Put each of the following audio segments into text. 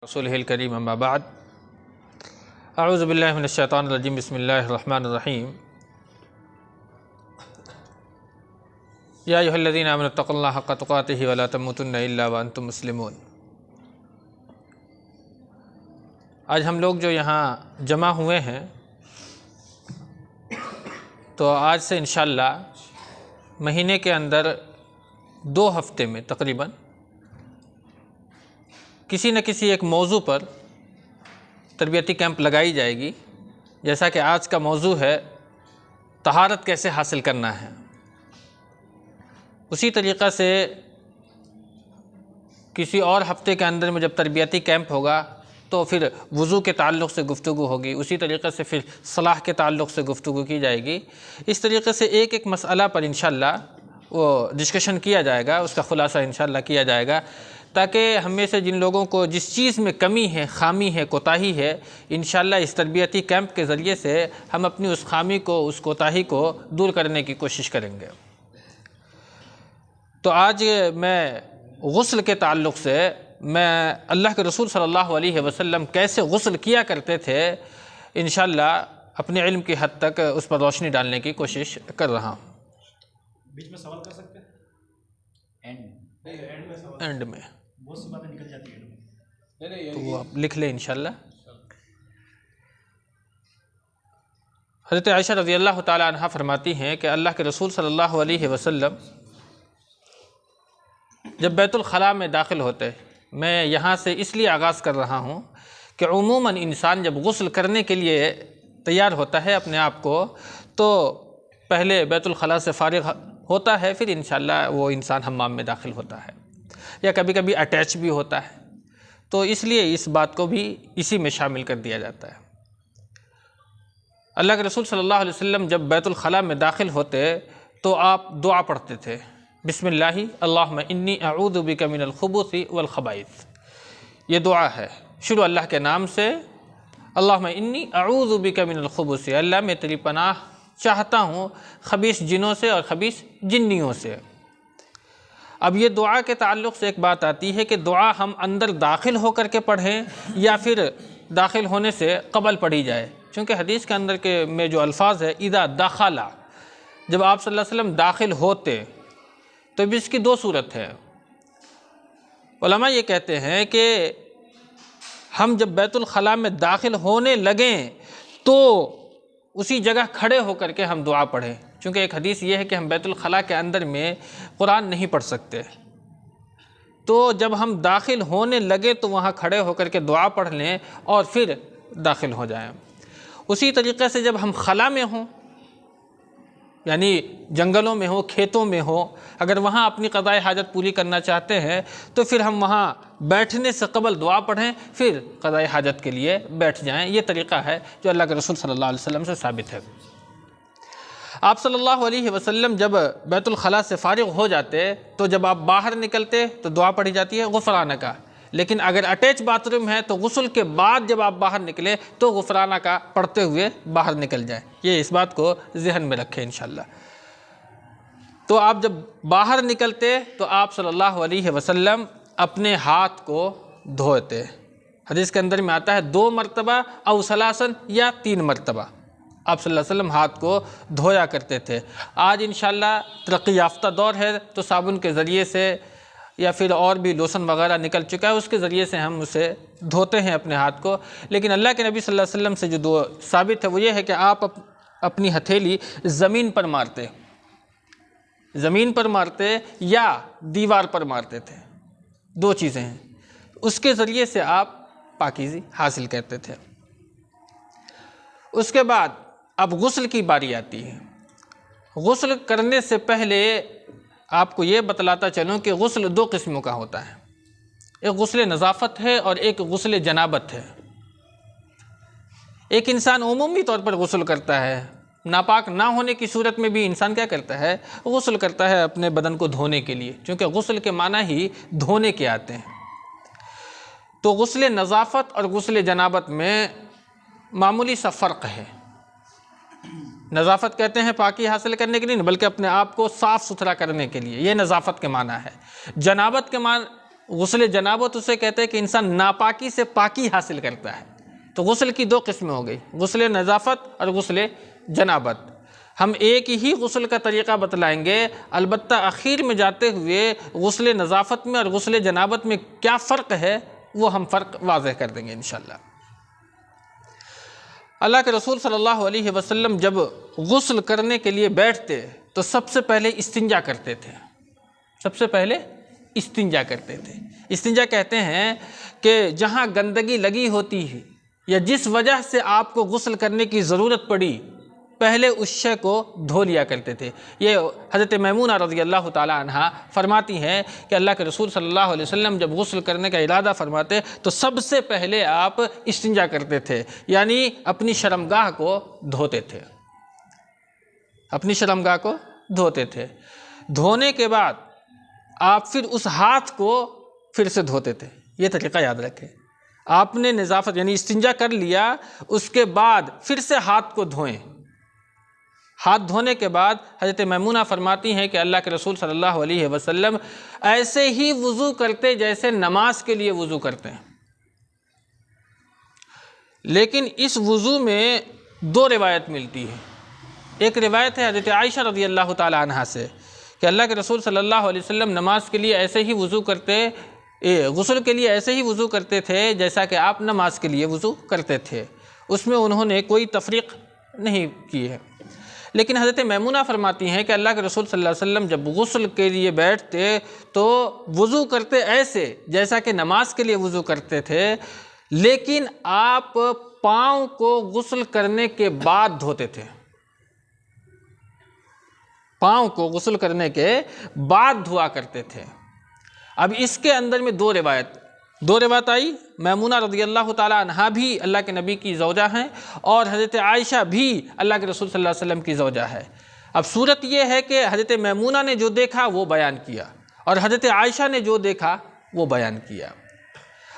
رسولہ الکریم اما بعد اعوذ باللہ من الشیطان الرجیم بسم اللہ الرحمن الرحیم یا ایھا الذین آمنوا اتقوا اللہ حق تقاتہ ولا تموتن الا وانتم مسلمون۔ آج ہم لوگ جو یہاں جمع ہوئے ہیں تو آج سے انشاءاللہ مہینے کے اندر 2 ہفتے میں تقریباً کسی نہ کسی ایک موضوع پر تربیتی کیمپ لگائی جائے گی، جیسا کہ آج کا موضوع ہے طہارت کیسے حاصل کرنا ہے۔ اسی طریقہ سے کسی اور ہفتے کے اندر میں جب تربیتی کیمپ ہوگا تو پھر وضو کے تعلق سے گفتگو ہوگی، اسی طریقے سے پھر صلاح کے تعلق سے گفتگو کی جائے گی۔ اس طریقے سے ایک ایک مسئلہ پر انشاءاللہ وہ ڈسکشن کیا جائے گا، اس کا خلاصہ انشاءاللہ کیا جائے گا، تاکہ ہم میں سے جن لوگوں کو جس چیز میں کمی ہے، خامی ہے، کوتاہی ہے، انشاءاللہ اس تربیتی کیمپ کے ذریعے سے ہم اپنی اس خامی کو، اس کوتاہی کو دور کرنے کی کوشش کریں گے۔ تو آج میں غسل کے تعلق سے میں اللہ کے رسول صلی اللہ علیہ وسلم کیسے غسل کیا کرتے تھے انشاءاللہ اپنے علم کی حد تک اس پر روشنی ڈالنے کی کوشش کر رہا ہوں۔ بیچ میں سوال کر سکتے ہیں؟ اینڈ میں بہت سی باتیں نکل جاتی ہیں تو وہ آپ لکھ لیں انشاءاللہ۔ حضرت عائشہ رضی اللہ تعالی عنہ فرماتی ہیں کہ اللہ کے رسول صلی اللہ علیہ وسلم جب بیت الخلاء میں داخل ہوتے، میں یہاں سے اس لیے آغاز کر رہا ہوں کہ عموماً انسان جب غسل کرنے کے لیے تیار ہوتا ہے اپنے آپ کو، تو پہلے بیت الخلاء سے فارغ ہوتا ہے، پھر انشاءاللہ وہ انسان حمام میں داخل ہوتا ہے، یا کبھی کبھی اٹیچ بھی ہوتا ہے، تو اس لیے اس بات کو بھی اسی میں شامل کر دیا جاتا ہے۔ اللہ کے رسول صلی اللہ علیہ وسلم جب بیت الخلاء میں داخل ہوتے تو آپ دعا پڑھتے تھے، بسم اللہ اللہم انی اعوذ بک من الخبث والخبائث۔ یہ دعا ہے، شروع اللہ کے نام سے، اللہم انی اعوذ بک من الخبث، اللہ میں تیری پناہ چاہتا ہوں خبیث جنوں سے اور خبیث جنیوں سے۔ اب یہ دعا کے تعلق سے ایک بات آتی ہے کہ دعا ہم اندر داخل ہو کر کے پڑھیں یا پھر داخل ہونے سے قبل پڑھی جائے، چونکہ حدیث کے اندر کے میں جو الفاظ ہے اذا دخل، جب آپ صلی اللہ علیہ وسلم داخل ہوتے، تو اب اس کی 2 صورت ہے۔ علماء یہ کہتے ہیں کہ ہم جب بیت الخلاء میں داخل ہونے لگیں تو اسی جگہ کھڑے ہو کر کے ہم دعا پڑھیں، چونکہ ایک حدیث یہ ہے کہ ہم بیت الخلاء کے اندر میں قرآن نہیں پڑھ سکتے، تو جب ہم داخل ہونے لگے تو وہاں کھڑے ہو کر کے دعا پڑھ لیں اور پھر داخل ہو جائیں۔ اسی طریقے سے جب ہم خلا میں ہوں، یعنی جنگلوں میں ہو، کھیتوں میں ہو، اگر وہاں اپنی قضائے حاجت پوری کرنا چاہتے ہیں تو پھر ہم وہاں بیٹھنے سے قبل دعا پڑھیں، پھر قضائے حاجت کے لیے بیٹھ جائیں۔ یہ طریقہ ہے جو اللہ کے رسول صلی اللہ علیہ وسلم سے ثابت ہے۔ آپ صلی اللہ علیہ وسلم جب بیت الخلاء سے فارغ ہو جاتے تو جب آپ باہر نکلتے تو دعا پڑھی جاتی ہے غفرانک، لیکن اگر اٹیچ باتھ روم ہے تو غسل کے بعد جب آپ باہر نکلے تو غفرانک پڑھتے ہوئے باہر نکل جائیں۔ یہ اس بات کو ذہن میں رکھیں انشاءاللہ۔ تو آپ جب باہر نکلتے تو آپ صلی اللہ علیہ وسلم اپنے ہاتھ کو دھوتے، حدیث کے اندر میں آتا ہے 2 مرتبہ او ثلاثاً یا 3 مرتبہ آپ صلی اللہ علیہ وسلم ہاتھ کو دھویا کرتے تھے۔ آج انشاءاللہ ترقی یافتہ دور ہے تو صابن کے ذریعے سے یا پھر اور بھی لوشن وغیرہ نکل چکا ہے، اس کے ذریعے سے ہم اسے دھوتے ہیں اپنے ہاتھ کو، لیکن اللہ کے نبی صلی اللہ علیہ وسلم سے جو دعا ثابت ہے وہ یہ ہے کہ آپ اپنی ہتھیلی زمین پر مارتے، زمین پر مارتے یا دیوار پر مارتے تھے، 2 چیزیں ہیں، اس کے ذریعے سے آپ پاکیزی حاصل کرتے تھے۔ اس کے بعد اب غسل کی باری آتی ہے۔ غسل کرنے سے پہلے آپ کو یہ بتلاتا چلوں کہ غسل 2 قسموں کا ہوتا ہے، ایک غسل نظافت ہے اور ایک غسل جنابت ہے۔ ایک انسان عمومی طور پر غسل کرتا ہے، ناپاک نہ ہونے کی صورت میں بھی انسان کیا کرتا ہے؟ غسل کرتا ہے اپنے بدن کو دھونے کے لیے، چونکہ غسل کے معنی ہی دھونے کے آتے ہیں۔ تو غسل نظافت اور غسل جنابت میں معمولی سا فرق ہے۔ نظافت کہتے ہیں پاکی حاصل کرنے کے لیے، بلکہ اپنے آپ کو صاف ستھرا کرنے کے لیے، یہ نظافت کے معنی ہے۔ جنابت کے معنی غسل جنابت اسے کہتے ہیں کہ انسان ناپاکی سے پاکی حاصل کرتا ہے۔ تو غسل کی دو قسمیں ہو گئی، غسل نظافت اور غسل جنابت۔ ہم ایک ہی غسل کا طریقہ بتلائیں گے، البتہ اخیر میں جاتے ہوئے غسل نظافت میں اور غسل جنابت میں کیا فرق ہے وہ ہم فرق واضح کر دیں گے انشاءاللہ۔ اللہ کے رسول صلی اللہ علیہ وسلم جب غسل کرنے کے لیے بیٹھتے تو سب سے پہلے استنجا کرتے تھے، سب سے پہلے استنجا کرتے تھے۔ استنجا کہتے ہیں کہ جہاں گندگی لگی ہوتی ہے یا جس وجہ سے آپ کو غسل کرنے کی ضرورت پڑی، پہلے اس شے کو دھو لیا کرتے تھے۔ یہ حضرت میمونہ رضی اللہ تعالی عنہا فرماتی ہیں کہ اللہ کے رسول صلی اللہ علیہ وسلم جب غسل کرنے کا ارادہ فرماتے تو سب سے پہلے آپ استنجا کرتے تھے، یعنی اپنی شرمگاہ کو دھوتے تھے، اپنی شرمگاہ کو دھوتے تھے۔ دھونے کے بعد آپ پھر اس ہاتھ کو پھر سے دھوتے تھے۔ یہ طریقہ یاد رکھیں، آپ نے نظافت یعنی استنجا کر لیا، اس کے بعد پھر سے ہاتھ کو دھوئیں۔ ہاتھ دھونے کے بعد حضرت میمونہ فرماتی ہیں کہ اللہ کے رسول صلی اللہ علیہ وسلم ایسے ہی وضو کرتے جیسے نماز کے لیے وضو کرتے ہیں۔ لیکن اس وضو میں دو روایت ملتی ہے۔ ایک روایت ہے حضرت عائشہ رضی اللہ تعالی عنہا سے کہ اللہ کے رسول صلی اللہ علیہ وسلم نماز کے لیے ایسے ہی وضو کرتے، غسل کے لیے ایسے ہی وضو کرتے تھے جیسا کہ آپ نماز کے لیے وضو کرتے تھے۔ اس میں انہوں نے کوئی تفریق نہیں کی ہے۔ لیکن حضرت میمونہ فرماتی ہیں کہ اللہ کے رسول صلی اللہ علیہ وسلم جب غسل کے لیے بیٹھتے تو وضو کرتے ایسے جیسا کہ نماز کے لیے وضو کرتے تھے، لیکن آپ پاؤں کو غسل کرنے کے بعد دھوتے تھے، پاؤں کو غسل کرنے کے بعد دھوا کرتے تھے۔ اب اس کے اندر میں دو روایت آئی۔ میمونہ رضی اللہ تعالیٰ عنہا بھی اللہ کے نبی کی زوجہ ہیں اور حضرت عائشہ بھی اللہ کے رسول صلی اللہ علیہ وسلم کی زوجہ ہے۔ اب صورت یہ ہے کہ حضرت میمونہ نے جو دیکھا وہ بیان کیا اور حضرت عائشہ نے جو دیکھا وہ بیان کیا۔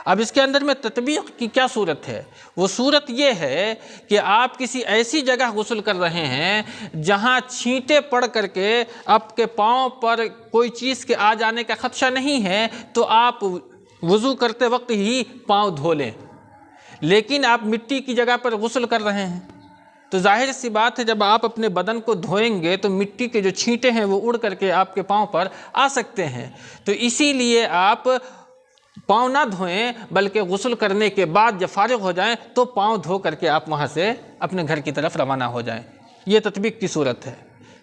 اب اس کے اندر میں تطبیق کی کیا صورت ہے؟ وہ صورت یہ ہے کہ آپ کسی ایسی جگہ غسل کر رہے ہیں جہاں چھینٹے پڑ کر کے آپ کے پاؤں پر کوئی چیز کے آ جانے کا خدشہ نہیں ہے تو آپ وضو کرتے وقت ہی پاؤں دھو لیں، لیکن آپ مٹی کی جگہ پر غسل کر رہے ہیں تو ظاہر سی بات ہے جب آپ اپنے بدن کو دھوئیں گے تو مٹی کے جو چھینٹے ہیں وہ اڑ کر کے آپ کے پاؤں پر آ سکتے ہیں۔ تو اسی لیے آپ پاؤں نہ دھوئیں بلکہ غسل کرنے کے بعد جب فارغ ہو جائیں تو پاؤں دھو کر کے آپ وہاں سے اپنے گھر کی طرف روانہ ہو جائیں۔ یہ تطبیق کی صورت ہے۔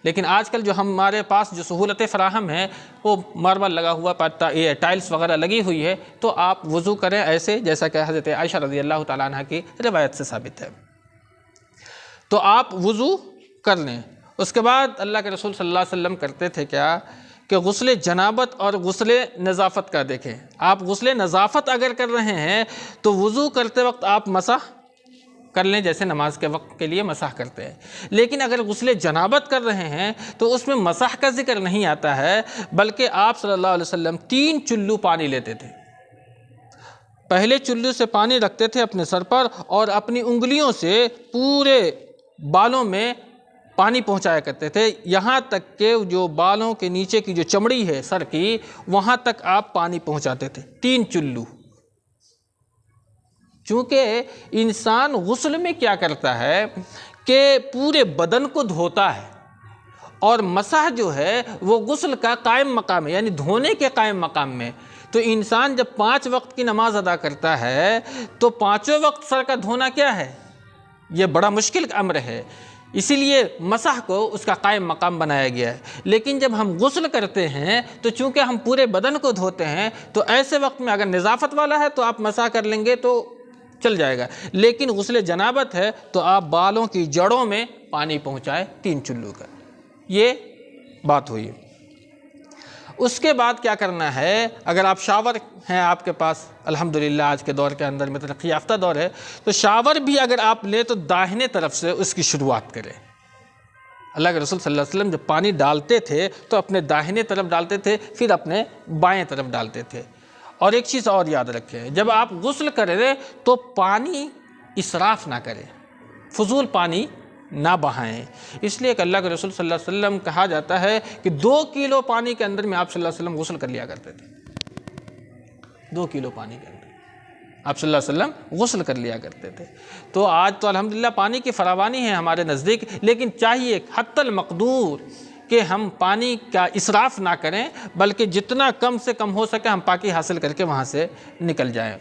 لیکن آج کل جو ہمارے پاس جو سہولتیں فراہم ہیں وہ ماربل لگا ہوا یہ ٹائلس وغیرہ لگی ہوئی ہے، تو آپ وضو کریں ایسے جیسا کہ حضرت عائشہ رضی اللہ تعالیٰ عنہ کی روایت سے ثابت ہے۔ تو آپ وضو کر لیں۔ اس کے بعد اللہ کے رسول صلی اللہ علیہ وسلم کرتے تھے کیا کہ غسل جنابت اور غسل نظافت کا دیکھیں۔ آپ غسل نظافت اگر کر رہے ہیں تو وضو کرتے وقت آپ مسح کر لیں جیسے نماز کے وقت کے لیے مسح کرتے ہیں، لیکن اگر غسل جنابت کر رہے ہیں تو اس میں مسح کا ذکر نہیں آتا ہے، بلکہ آپ صلی اللہ علیہ وسلم 3 چلو پانی لیتے تھے۔ پہلے چلو سے پانی رکھتے تھے اپنے سر پر اور اپنی انگلیوں سے پورے بالوں میں پانی پہنچایا کرتے تھے، یہاں تک کہ جو بالوں کے نیچے کی جو چمڑی ہے سر کی وہاں تک آپ پانی پہنچاتے تھے، 3 چلو۔ چونکہ انسان غسل میں کیا کرتا ہے کہ پورے بدن کو دھوتا ہے اور مسح جو ہے وہ غسل کا قائم مقام ہے، یعنی دھونے کے قائم مقام میں۔ تو انسان جب 5 وقت کی نماز ادا کرتا ہے تو 5 وقت سر کا دھونا کیا ہے؟ یہ بڑا مشکل امر ہے، اسی لیے مسح کو اس کا قائم مقام بنایا گیا ہے۔ لیکن جب ہم غسل کرتے ہیں تو چونکہ ہم پورے بدن کو دھوتے ہیں تو ایسے وقت میں اگر نظافت والا ہے تو آپ مسح کر لیں گے تو چل جائے گا، لیکن غسل جنابت ہے تو آپ بالوں کی جڑوں میں پانی پہنچائے 3 چلو کا۔ یہ بات ہوئی۔ اس کے بعد کیا کرنا ہے؟ اگر آپ شاور ہیں آپ کے پاس، الحمدللہ آج کے دور کے اندر میں ترقی یافتہ دور ہے، تو شاور بھی اگر آپ لیں تو داہنے طرف سے اس کی شروعات کریں۔ اللہ کے رسول صلی اللہ علیہ وسلم جب پانی ڈالتے تھے تو اپنے داہنے طرف ڈالتے تھے، پھر اپنے بائیں طرف ڈالتے تھے۔ اور ایک چیز اور یاد رکھیں، جب آپ غسل کریں تو پانی اسراف نہ کریں، فضول پانی نہ بہائیں، اس لیے کہ اللہ کے رسول صلی اللہ علیہ وسلم کہا جاتا ہے کہ 2 کلو پانی کے اندر میں آپ صلی اللہ علیہ وسلم غسل کر لیا کرتے تھے۔ 2 کلو پانی کے اندر آپ صلی اللہ علیہ وسلم غسل کر لیا کرتے تھے۔ تو آج تو الحمدللہ پانی کی فراوانی ہے ہمارے نزدیک، لیکن چاہیے حتی المقدور کہ ہم پانی کا اسراف نہ کریں، بلکہ جتنا کم سے کم ہو سکے ہم پاکی حاصل کر کے وہاں سے نکل جائیں۔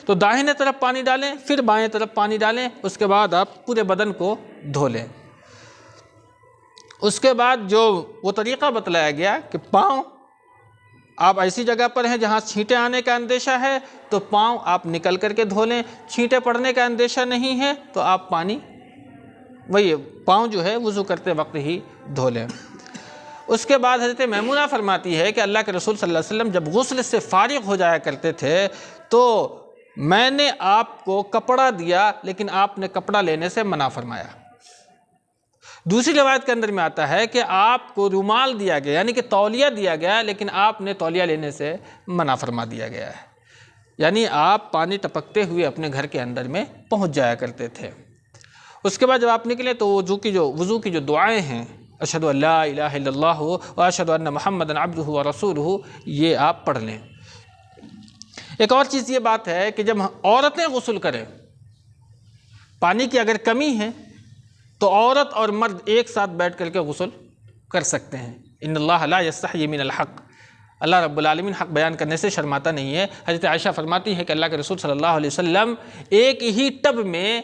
تو داہنے طرف پانی ڈالیں، پھر بائیں طرف پانی ڈالیں، اس کے بعد آپ پورے بدن کو دھو لیں۔ اس کے بعد جو وہ طریقہ بتلایا گیا کہ پاؤں آپ ایسی جگہ پر ہیں جہاں چھینٹے آنے کا اندیشہ ہے تو پاؤں آپ نکل کر کے دھو لیں، چھینٹے پڑنے کا اندیشہ نہیں ہے تو آپ پانی وہی پاؤں جو ہے وضو کرتے وقت ہی دھو لیں۔ اس کے بعد حضرت میمونہ فرماتی ہے کہ اللہ کے رسول صلی اللہ علیہ وسلم جب غسل سے فارغ ہو جایا کرتے تھے تو میں نے آپ کو کپڑا دیا لیکن آپ نے کپڑا لینے سے منع فرمایا۔ دوسری روایت کے اندر میں آتا ہے کہ آپ کو رومال دیا گیا، یعنی کہ تولیہ دیا گیا، لیکن آپ نے تولیہ لینے سے منع فرما دیا گیا ہے۔ یعنی آپ پانی ٹپکتے ہوئے اپنے گھر کے اندر میں پہنچ جایا کرتے تھے۔ اس کے بعد جب آپ نکلے تو وضو کی جو دعائیں ہیں، اشہد ان لا الہ الا اللہ و اشہد ان محمدا عبدہ و رسولہ، یہ آپ پڑھ لیں۔ ایک اور چیز یہ بات ہے کہ جب عورتیں غسل کریں، پانی کی اگر کمی ہے تو عورت اور مرد ایک ساتھ بیٹھ کر کے غسل کر سکتے ہیں۔ ان اللہ لا یستحیی من الحق، اللہ رب العالمین حق بیان کرنے سے شرماتا نہیں ہے۔ حضرت عائشہ فرماتی ہے کہ اللہ کے رسول صلی اللہ علیہ وسلم ایک ہی ٹب میں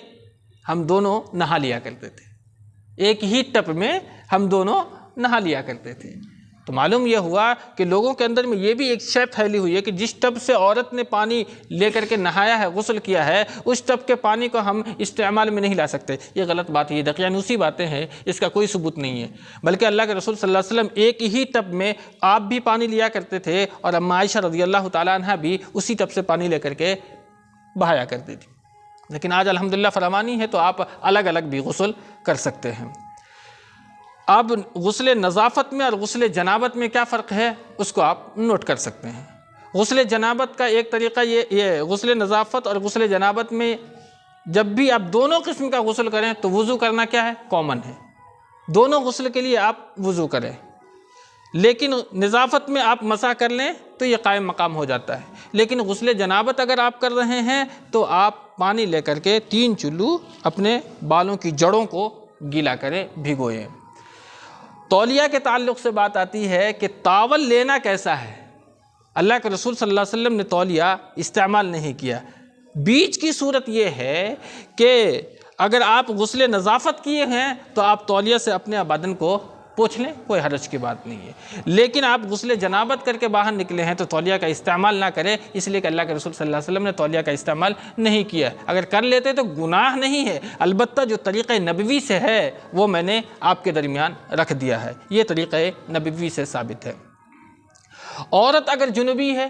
ہم دونوں نہا لیا کرتے تھے، ایک ہی ٹب میں ہم دونوں نہا لیا کرتے تھے۔ تو معلوم یہ ہوا کہ لوگوں کے اندر میں یہ بھی ایک شے پھیلی ہوئی ہے کہ جس ٹب سے عورت نے پانی لے کر کے نہایا ہے، غسل کیا ہے، اس ٹب کے پانی کو ہم استعمال میں نہیں لا سکتے۔ یہ غلط بات ہے، یہ دقیانوسی باتیں ہیں، اس کا کوئی ثبوت نہیں ہے۔ بلکہ اللہ کے رسول صلی اللہ علیہ وسلم ایک ہی ٹب میں آپ بھی پانی لیا کرتے تھے اور اماں عائشہ رضی اللہ تعالیٰ عنہ بھی اسی ٹب سے پانی لے کر کے بہایا کرتی تھی۔ لیکن آج الحمدللہ فراوانی ہے تو آپ الگ الگ بھی غسل کر سکتے ہیں۔ اب غسل نظافت میں اور غسل جنابت میں کیا فرق ہے اس کو آپ نوٹ کر سکتے ہیں۔ غسل جنابت کا ایک طریقہ یہ غسل نظافت اور غسل جنابت میں جب بھی آپ دونوں قسم کا غسل کریں تو وضو کرنا کیا ہے؟ کامن ہے، دونوں غسل کے لیے آپ وضو کریں۔ لیکن نظافت میں آپ مسح کر لیں تو یہ قائم مقام ہو جاتا ہے، لیکن غسل جنابت اگر آپ کر رہے ہیں تو آپ پانی لے کر کے 3 چلو اپنے بالوں کی جڑوں کو گیلا کریں، بھگوئیں۔ تولیہ کے تعلق سے بات آتی ہے کہ تاول لینا کیسا ہے۔ اللہ کے رسول صلی اللہ علیہ وسلم نے تولیہ استعمال نہیں کیا۔ بیچ کی صورت یہ ہے کہ اگر آپ غسل نظافت کیے ہیں تو آپ تولیہ سے اپنے بدن کو پوچھ لیں، کوئی حرج کی بات نہیں ہے۔ لیکن آپ غسل جنابت کر کے باہر نکلے ہیں تو تولیہ کا استعمال نہ کریں، اس لیے کہ اللہ کے رسول صلی اللہ علیہ وسلم نے تولیہ کا استعمال نہیں کیا۔ اگر کر لیتے تو گناہ نہیں ہے، البتہ جو طریقہ نبوی سے ہے وہ میں نے آپ کے درمیان رکھ دیا ہے، یہ طریقہ نبوی سے ثابت ہے۔ عورت اگر جنوبی ہے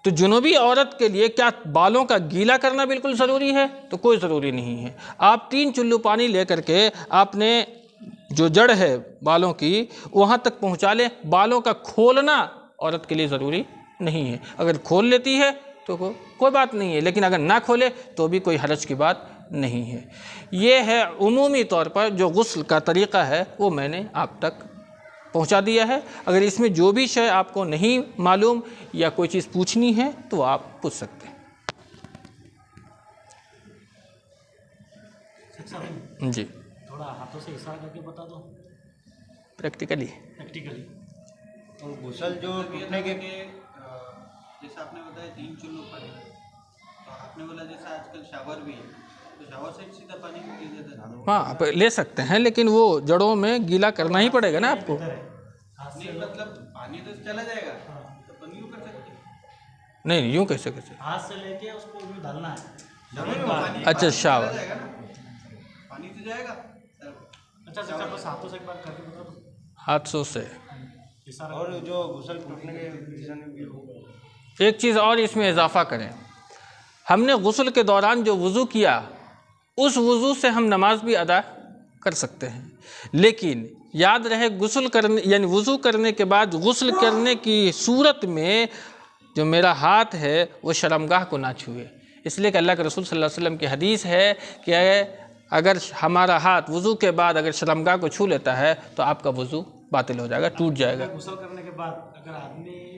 تو جنوبی عورت کے لیے کیا بالوں کا گیلا کرنا بالکل ضروری ہے؟ تو کوئی ضروری نہیں ہے۔ آپ 3 چلو پانی لے کر کے آپ نے جو جڑ ہے بالوں کی وہاں تک پہنچا لیں۔ بالوں کا کھولنا عورت کے لیے ضروری نہیں ہے، اگر کھول لیتی ہے تو کوئی بات نہیں ہے، لیکن اگر نہ کھولے تو بھی کوئی حرج کی بات نہیں ہے۔ یہ ہے عمومی طور پر جو غسل کا طریقہ ہے وہ میں نے آپ تک پہنچا دیا ہے۔ اگر اس میں جو بھی شے آپ کو نہیں معلوم یا کوئی چیز پوچھنی ہے تو آپ پوچھ سکتے ہیں۔ جی تھوڑا ہاتھوں سے اشارہ کر کے بتا دو پریکٹیکلی۔ اور غسل جو ٹوٹنے کے جیسا آپ نے بتایا 3 چلو پانی، تو آپ نے بولا جیسا آج کل شاور بھی ہے تو شاور سے سیدھا پانی کو گر دیتا ہے۔ ہاں آپ لے سکتے ہیں لیکن وہ جڑوں میں گیلا کرنا ہی پڑے گا نا آپ کو۔ نہیں مطلب پانی تو چلا جائے گا تو پانی یوں کر سکتے ہیں؟ نہیں یوں کیسے ہاتھ سے لے کے اس کو بھی ڈالنا ہے۔ پانی اچھا شاور، چلا جائے گا نا، پانی تو جائے گا۔ اچھا بس ہاتھوں سے ایک بار کر کے بتا دو ہاتھوں سے۔ اشارہ۔ اور جو غسل ٹوٹنے کے ایک چیز اور اس میں اضافہ کریں، ہم نے غسل کے دوران جو وضو کیا اس وضو سے ہم نماز بھی ادا کر سکتے ہیں، لیکن یاد رہے غسل کرنے یعنی وضو کرنے کے بعد غسل کرنے کی صورت میں جو میرا ہاتھ ہے وہ شرمگاہ کو نہ چھوئے، اس لیے کہ اللہ کے رسول صلی اللہ علیہ وسلم کی حدیث ہے کہ اگر ہمارا ہاتھ وضو کے بعد اگر شرمگاہ کو چھو لیتا ہے تو آپ کا وضو باطل ہو جائے گا، ٹوٹ جائے گا۔ غسل کرنے کے بعد اگر آدمی